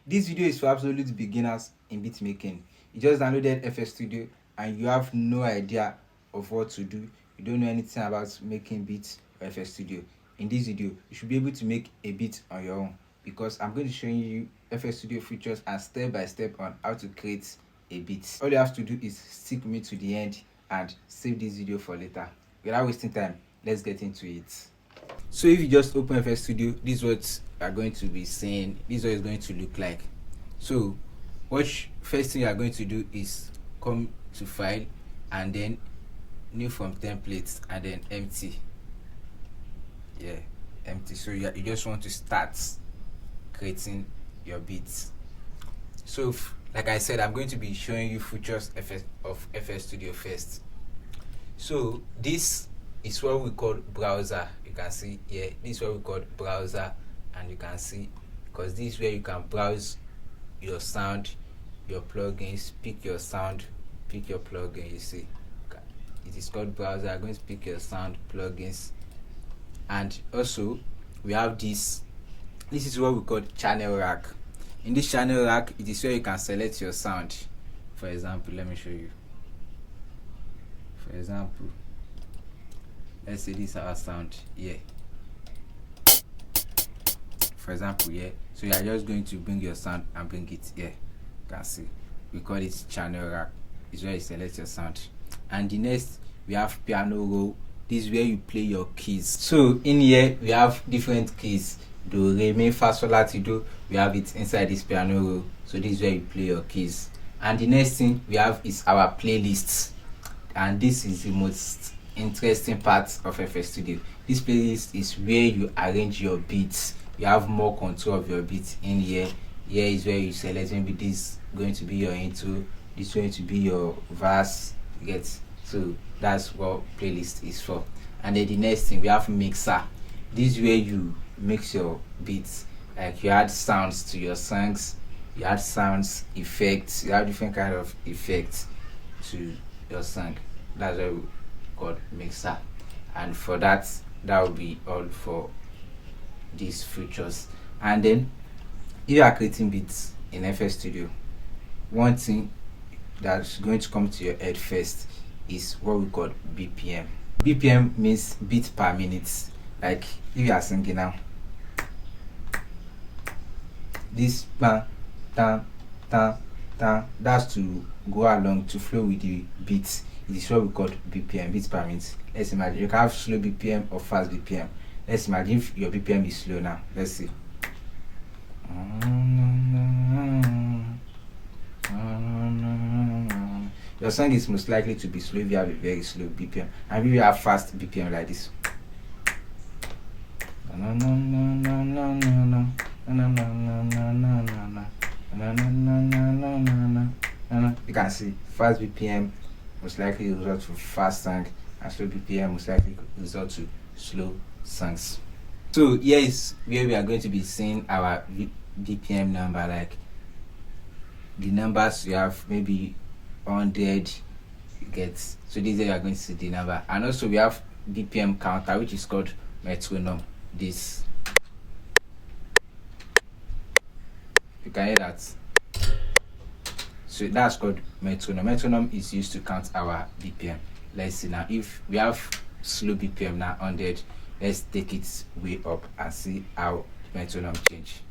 This video is for absolute beginners in beat making. You just downloaded FL Studio and you have no idea of what to do. You don't know anything about making beats or FL Studio. In this video, you should be able to make a beat on your own because I'm going to show you FL Studio features and step by step on how to create a beat. All you have to do is stick with me to the end and save this video for later. Without wasting time, let's get into it. So if you just open FL Studio, this is what you are going to be seeing. This is what it's going to look like. So first thing you are going to do is come to file and then new from templates and then empty. Empty. So you just want to start creating your beats. So like I said, I'm going to be showing you features of FL Studio first. So this is what we call browser. You can see here, this is what we call browser, and you can see because this is where you can browse your sound, your plugins, pick your sound, pick your plugin. You see, it is called browser. I'm going to pick your sound, plugins, and also we have this. This is what we call channel rack. In this channel rack, it is where you can select your sound. For example, let me show you. For example, let's say this is our sound here. For example, here. So you are just going to bring your sound and bring it here. You can see. We call it channel rack. It's where you select your sound. And the next, we have piano roll. This is where you play your keys. So in here, we have different keys. Do, re, mi, fa, sol, la, ti, do. We have it inside this piano roll. So this is where you play your keys. And the next thing we have is our playlists. And this is the most interesting part of FL Studio. This playlist is where you arrange your beats. You have more control of your beats in here. Here is where you select maybe this going to be your intro, this going to be your verse. You get, so that's what playlist is for. And then the next thing we have mixer. This is where you mix your beats. Like you add sounds to your songs, you add sounds, effects, you have different kind of effects to your song. That's what we call mixer. And for that will be all for these features. And then if you are creating beats in FL Studio, one thing that's going to come to your head first is what we call BPM. BPM means beat per minute. Like if you are singing now, this bang, tan, tan, tan, that's to go along to flow with the beat. It is what we call BPM, beats per minute. Let's imagine you can have slow BPM or fast BPM. Let's imagine if your BPM is slow now. Let's see. Your song is most likely to be slow if you have a very slow BPM, and if you have fast BPM like this. You can see fast BPM most likely result to fast song, and slow BPM most likely result to slow songs. So here is where we are going to be seeing our BPM number, like the numbers you have, maybe 100 you get. So this is where you are going to see the number. And also we have BPM counter, which is called metronome. This, you can hear that. So that's called metronome. Metronome is used to count our BPM. Let's see now, if we have slow BPM now 100, let's take it way up and see how metronome change.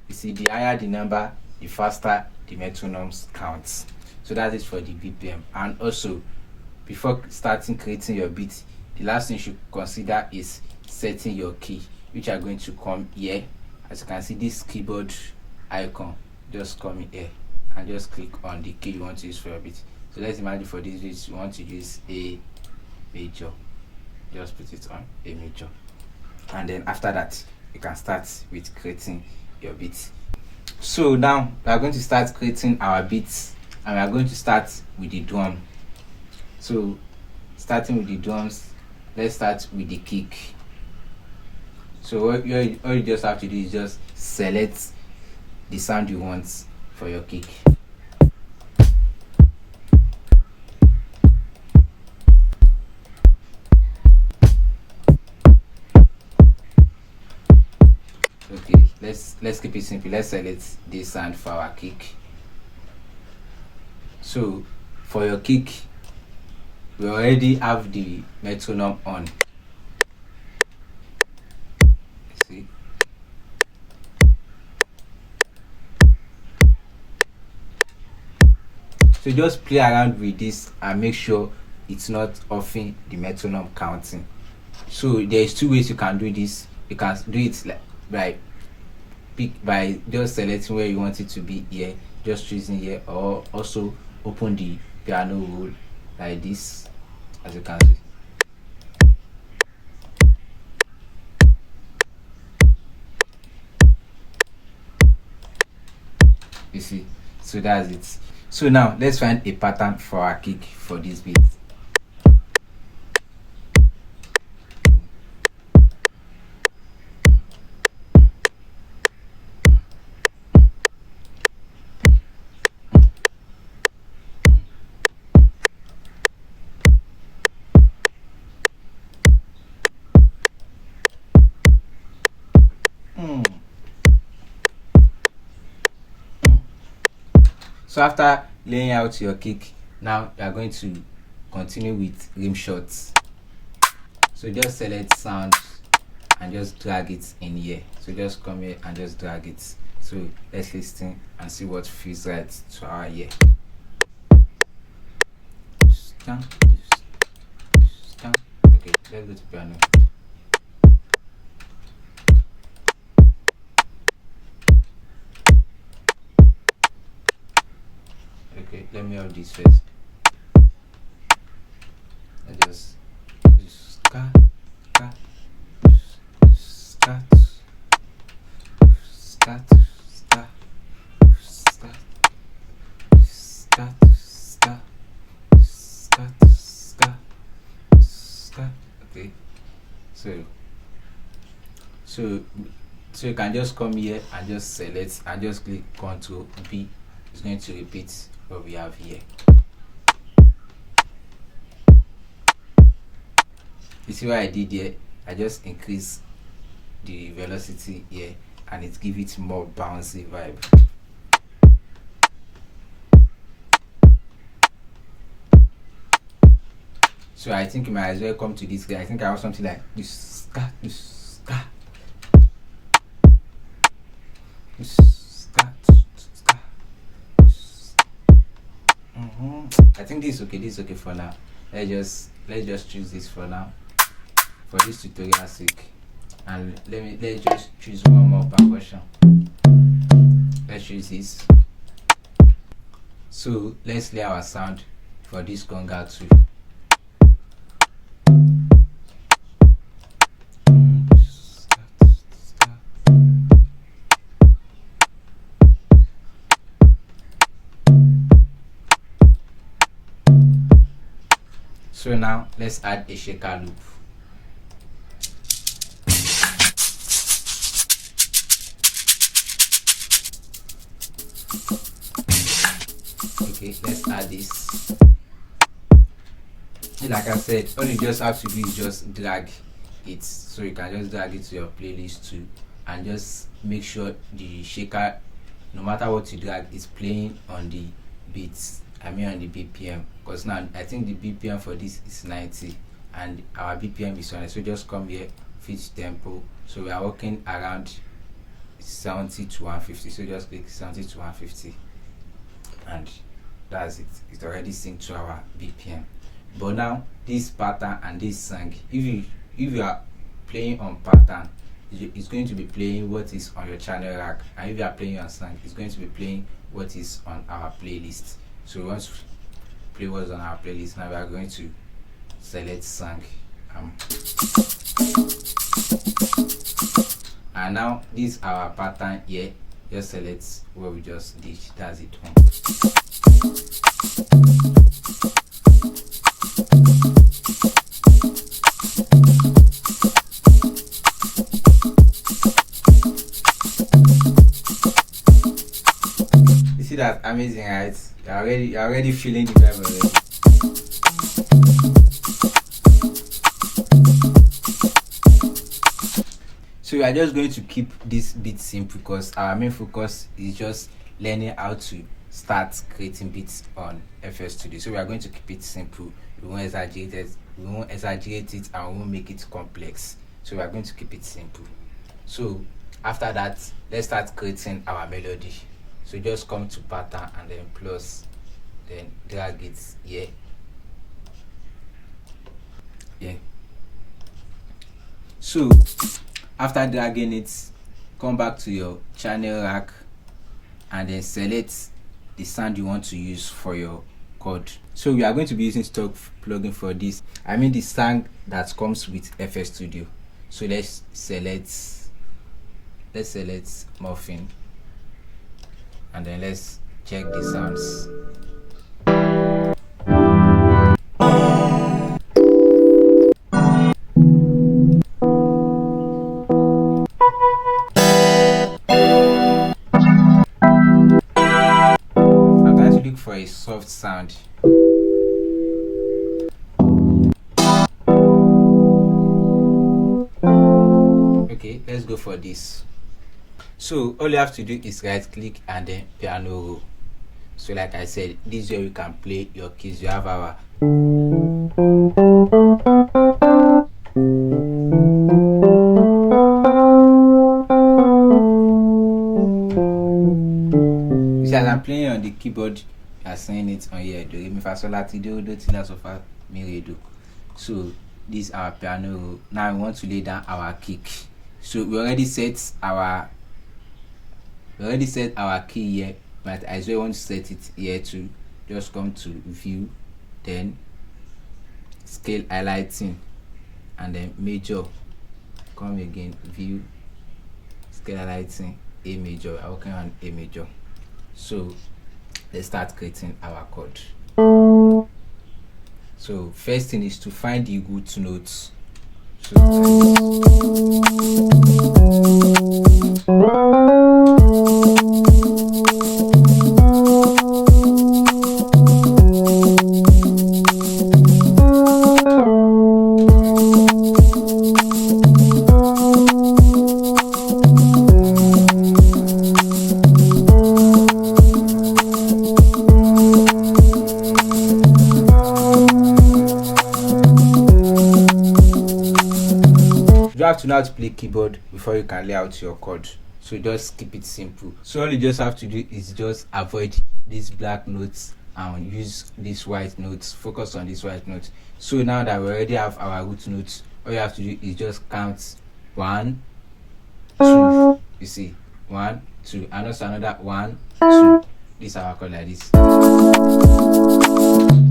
You see, the higher the number, the faster the metronomes counts. So that is for the BPM. And also, before starting creating your beat, the last thing you should consider is setting your key, which are going to come here. As you can see, this keyboard icon, just come in here and just click on the key you want to use for your beat. So let's imagine for this beat you want to use A major. Just put it on A major, and then after that you can start with creating your beat. So now we are going to start creating our beats, and we are going to start with the drum. So starting with the drums, let's start with the kick. So all you just have to do is just select the sound you want for your kick. let's keep it simple. Let's select this sound for our kick. So for your kick, we already have the metronome on. See, so just play around with this and make sure it's not offing the metronome counting. So there's two ways you can do this. You can do it by just selecting where you want it to be here, just choosing here, or also open the piano roll like this, as you can see. You see, so that's it. So now let's find a pattern for our kick for this beat. So after laying out your kick, now you are going to continue with rim shots. So just select sound and just drag it in here. So just come here and just drag it. So let's listen and see what feels right to our ear. Okay, let's go to piano. Okay, let me have this first. I just start, okay. So you can just come here and just select and just click Ctrl B. It's going to repeat what we have here. You see what I did here? I just increase the velocity here and it gives it more bouncy vibe. So I think you might as well come to this guy. I think I want something like this. I think this is okay. This is okay for now. Let's just choose this for now, for this tutorial sake. And let's just choose one more percussion. Let's choose this. So let's lay our sound for this conga too. So now let's add a shaker loop. Okay, let's add this. Like I said, all you just have to do is just drag it. So you can just drag it to your playlist too, and just make sure the shaker, no matter what you drag, is playing on the beats. I mean on the BPM, because now I think the BPM for this is 90 and our BPM is 100. So just come here, fit tempo. So we are working around 70 to 150. So just click 70 to 150 and that's it. It's already synced to our BPM. But now this pattern and this song, if you are playing on pattern, it's going to be playing what is on your channel rack, and if you are playing on song, it's going to be playing what is on our playlist. So once we play what's on our playlist, now we are going to select song. And now this is our pattern here. Just select what we just did. That's it. You see that? Amazing, right? You're already feeling the vibe already. So So we are just going to keep this bit simple because our main focus is just learning how to start creating beats on FL Studio. So we are going to keep it simple. We won't exaggerate it, and we won't make it complex. So we are going to keep it simple. So after that, let's start creating our melody. So just come to pattern and then plus, then drag it here. So after dragging it, come back to your channel rack and then select the sound you want to use for your chord. So we are going to be using stock plugin for this. I mean the sound that comes with FL Studio. So let's select muffin and then let's check the sounds. I'm trying to look for a soft sound. Okay, let's go for this. So all you have to do is right click and then piano roll. So like I said, this is where you can play your keys. You have our as I'm playing on the keyboard, you are saying it on here. Do re mi fa sol la ti do ti la so fa mi re do. So this is our piano roll. Now we want to lay down our kick. So we already set our key here, but as well want to set it here too. Just come to view, then scale highlighting, and then major. Come again, view, scale highlighting, A major. I'm working on A major. So let's start creating our chord. So first thing is to find the root notes. So you have to know how to play keyboard before you can lay out your chord. So just keep it simple. So all you just have to do is just avoid these black notes and use these white notes. Focus on these white notes. So now that we already have our root notes, all you have to do is just count 1, 2. You see, 1, 2, and also another 1, 2. This is our chord like this.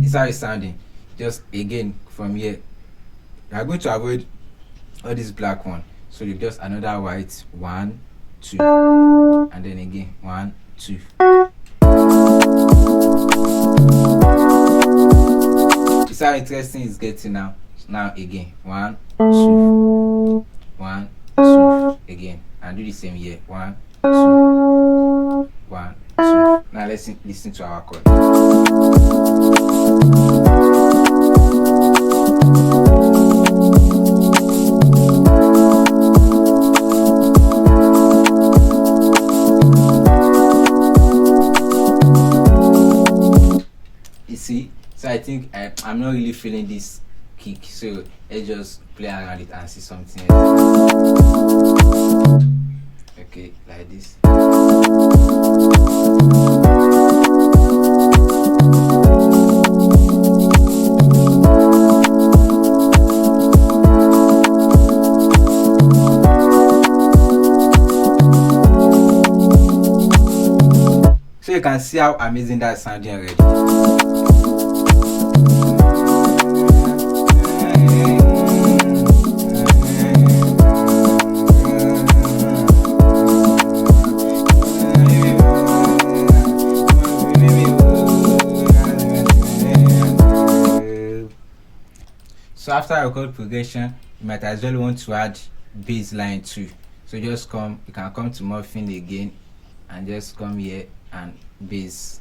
This is how it's sounding. Just again from here, we are going to avoid all this black one. So you just another white 1, 2, and then again 1, 2. This is how interesting it's getting now. Now again 1, 2, 1, 2 again, and do the same here 1, 2, 1, 2. Now let's listen to our chord. See, so I think I'm not really feeling this kick, so let's just play around it and see something else. Okay, like this. So you can see how amazing that sounding already. So after our chord progression, you might as well want to add bassline too. So just you can come to muffin again and just come here and bass.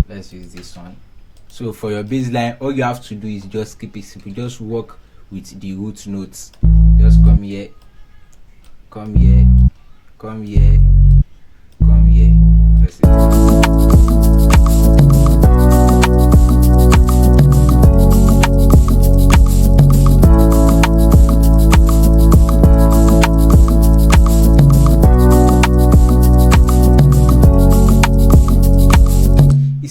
Let's use this one. So So for your bass line, all you have to do is just keep it simple. Just work with the root notes. Just come here, come here, come here, come here. That's it.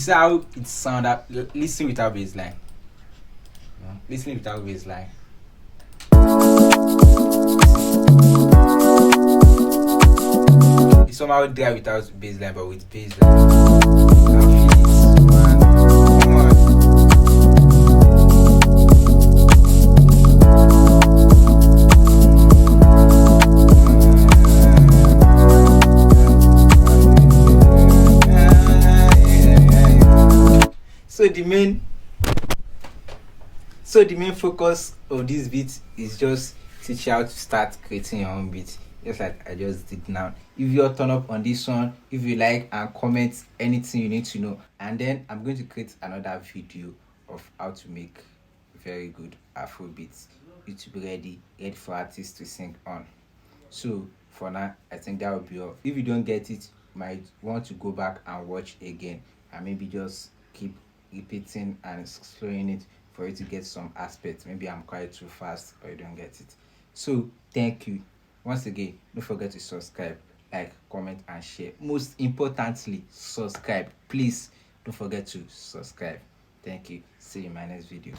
See how it sound up. Listen without bassline. Listen without bassline. It's somehow dry without bassline, but with bassline. Come on. So the main focus of this beat is just teach you how to start creating your own beat, just like I just did now. If you're turn up on this one, if you like, and comment anything you need to know, and then I'm going to create another video of how to make very good Afrobeats. It will be ready for artists to sing on. So for now, I think that will be all. If you don't get it, you might want to go back and watch again, and maybe just keep repeating and slowing it for you to get some aspects. Maybe I'm quite too fast or you don't get it. So thank you once again. Don't forget to subscribe, like, comment, and share. Most importantly, subscribe. Please don't forget to subscribe. Thank you. See you in my next video.